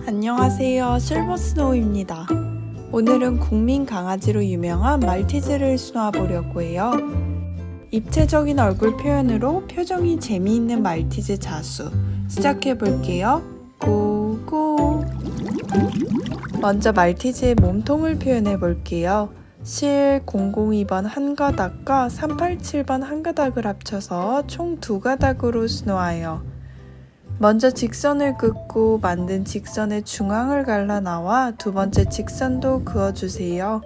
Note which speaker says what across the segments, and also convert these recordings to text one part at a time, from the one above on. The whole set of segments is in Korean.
Speaker 1: 안녕하세요. 실버스노우입니다. 오늘은 국민 강아지로 유명한 말티즈를 수놓아 보려고 해요. 입체적인 얼굴 표현으로 표정이 재미있는 말티즈 자수 시작해 볼게요. 고고! 먼저 말티즈의 몸통을 표현해 볼게요. 실 002번 한 가닥과 387번 한 가닥을 합쳐서 총 2가닥으로 수놓아요. 먼저 직선을 긋고 만든 직선의 중앙을 갈라 나와 두 번째 직선도 그어주세요.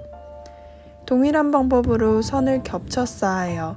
Speaker 1: 동일한 방법으로 선을 겹쳐 쌓아요.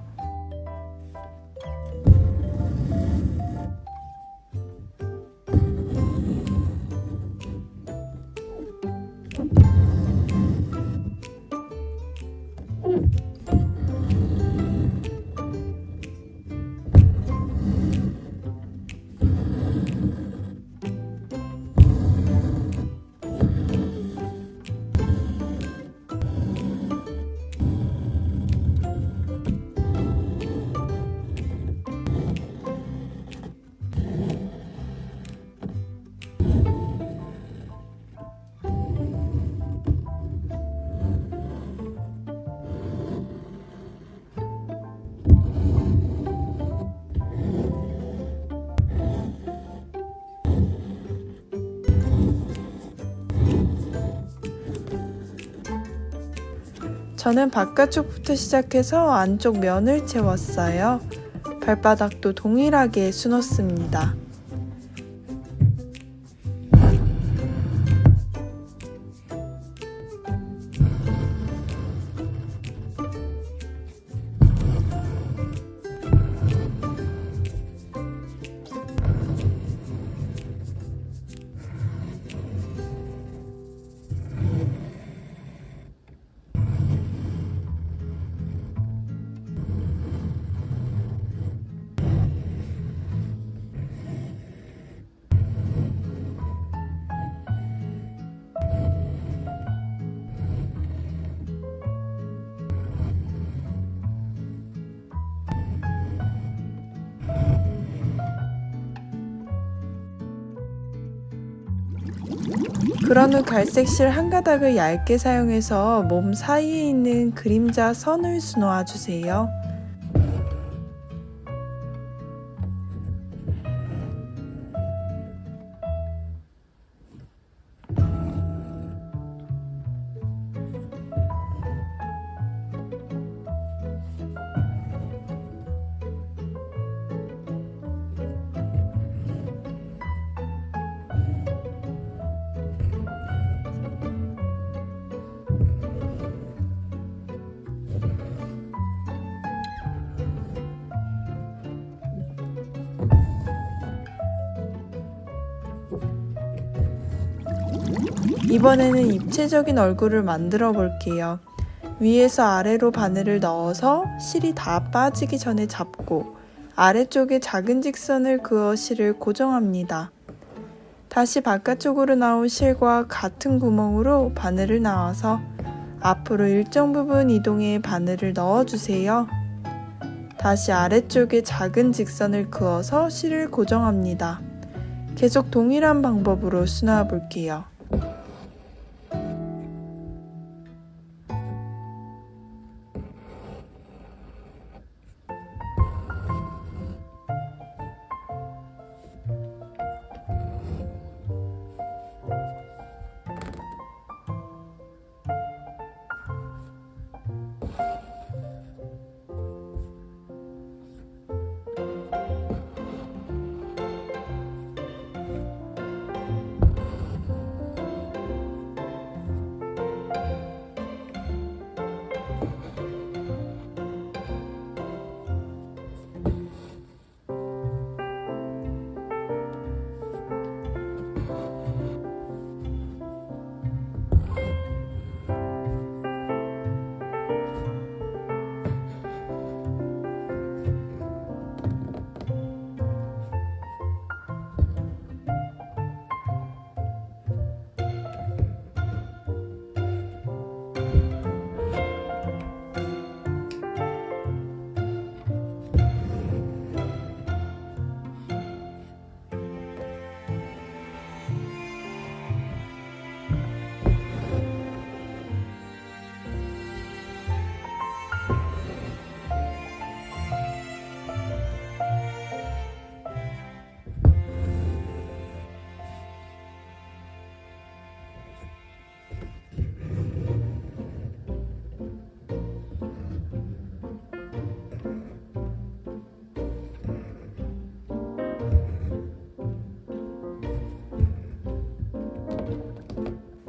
Speaker 1: 저는 바깥쪽부터 시작해서 안쪽 면을 채웠어요. 발바닥도 동일하게 수놓습니다. 그런 후 갈색 실 한 가닥을 얇게 사용해서 몸 사이에 있는 그림자 선을 수놓아 주세요. 이번에는 입체적인 얼굴을 만들어 볼게요. 위에서 아래로 바늘을 넣어서 실이 다 빠지기 전에 잡고 아래쪽에 작은 직선을 그어 실을 고정합니다. 다시 바깥쪽으로 나온 실과 같은 구멍으로 바늘을 넣어서 앞으로 일정 부분 이동해 바늘을 넣어주세요. 다시 아래쪽에 작은 직선을 그어서 실을 고정합니다. 계속 동일한 방법으로 수놓아 볼게요.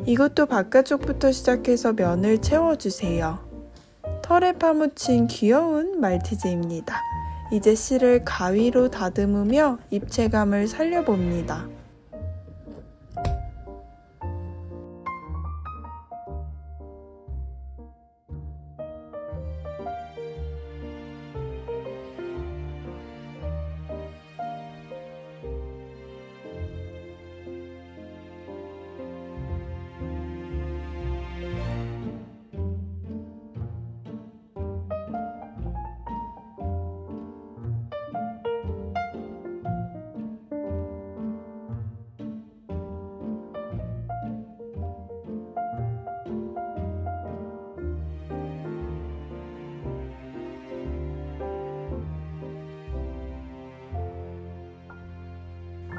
Speaker 1: 이것도 바깥쪽부터 시작해서 면을 채워주세요. 털에 파묻힌 귀여운 말티즈입니다. 이제 실을 가위로 다듬으며 입체감을 살려봅니다.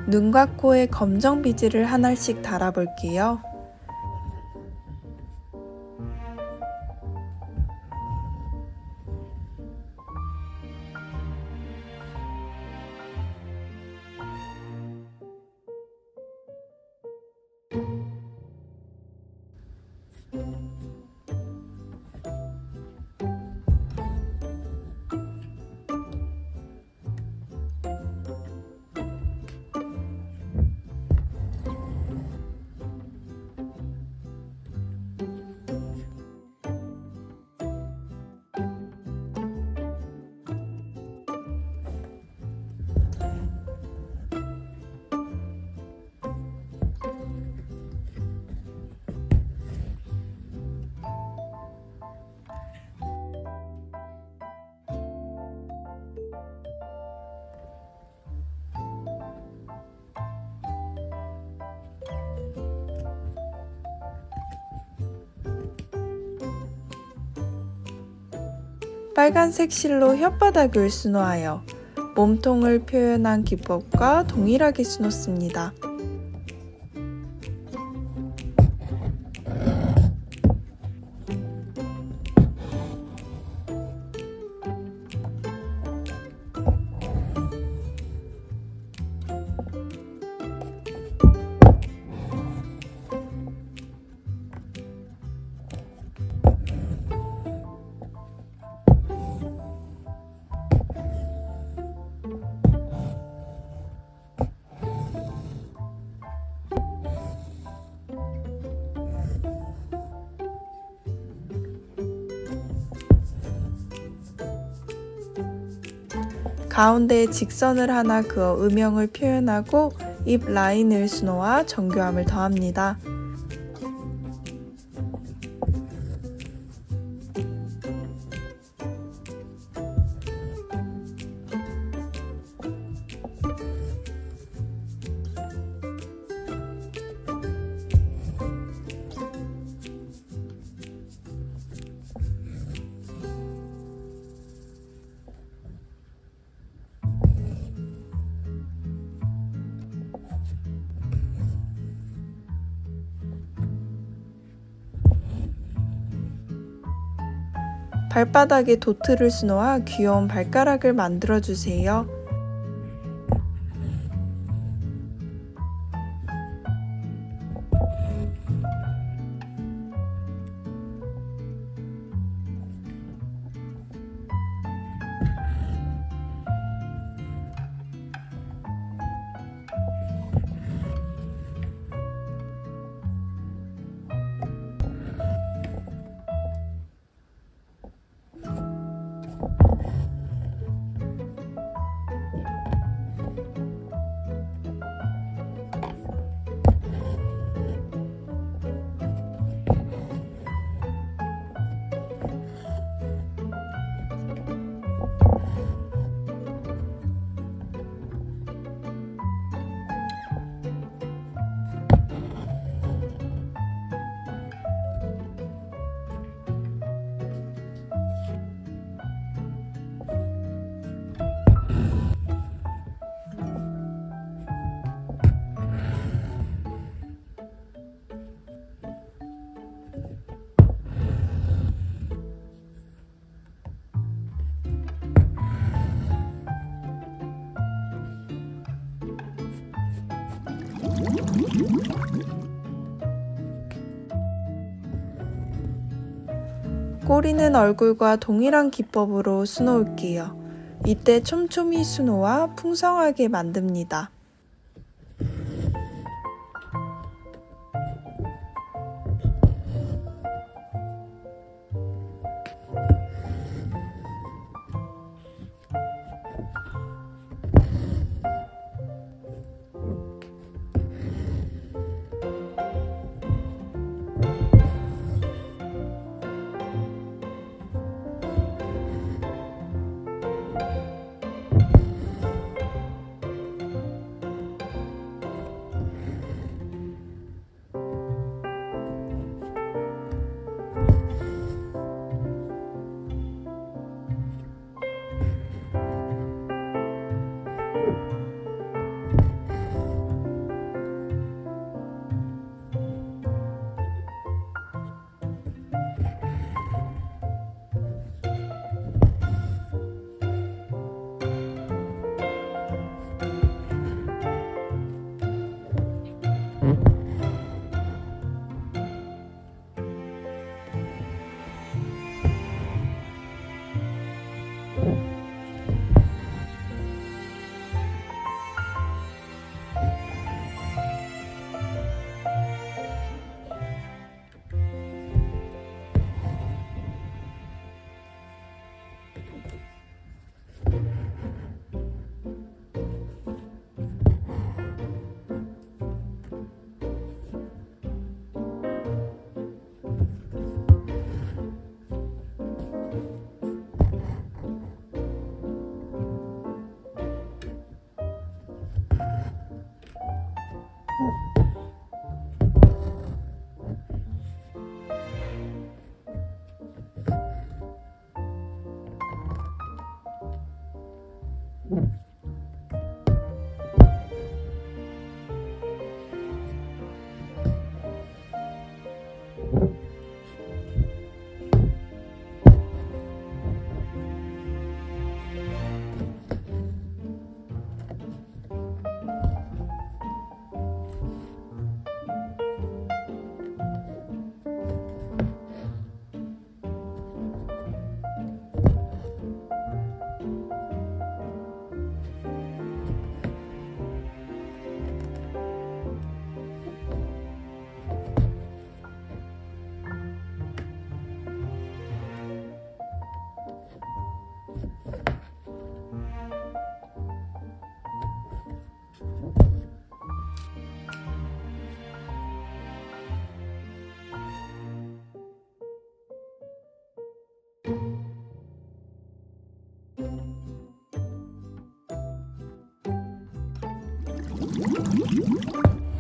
Speaker 1: 눈과 코에 검정 비즈를 하나씩 달아볼게요. 빨간색 실로 혓바닥을 수놓아요. 몸통을 표현한 기법과 동일하게 수놓습니다. 가운데에 직선을 하나 그어 음영을 표현하고 입 라인을 수놓아 정교함을 더합니다. 발바닥에 도트를 수놓아 귀여운 발가락을 만들어주세요. 꼬리는 얼굴과 동일한 기법으로 수놓을게요. 이때 촘촘히 수놓아 풍성하게 만듭니다.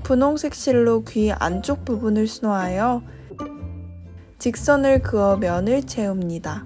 Speaker 1: 분홍색 실로 귀 안쪽 부분을 수놓아요. 직선을 그어 면을 채웁니다.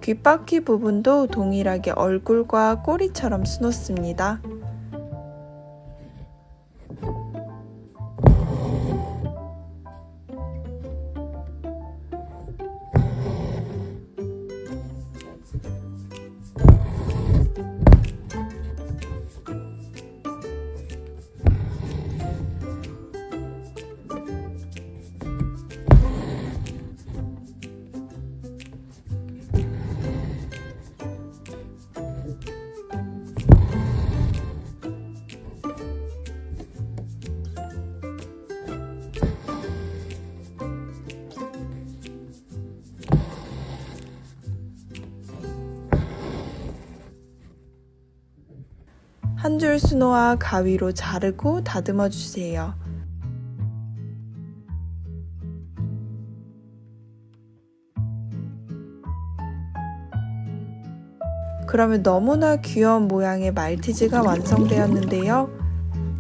Speaker 1: 귓바퀴 부분도 동일하게 얼굴과 꼬리처럼 수놓습니다. 한 줄 수놓아 가위로 자르고 다듬어 주세요. 그러면 너무나 귀여운 모양의 말티즈가 완성되었는데요.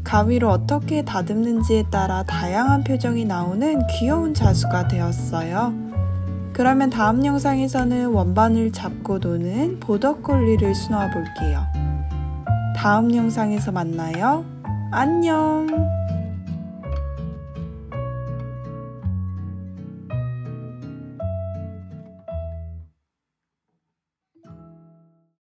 Speaker 1: 가위로 어떻게 다듬는지에 따라 다양한 표정이 나오는 귀여운 자수가 되었어요. 그러면 다음 영상에서는 원반을 잡고 노는 보더콜리를 수놓아 볼게요. 다음 영상에서 만나요. 안녕!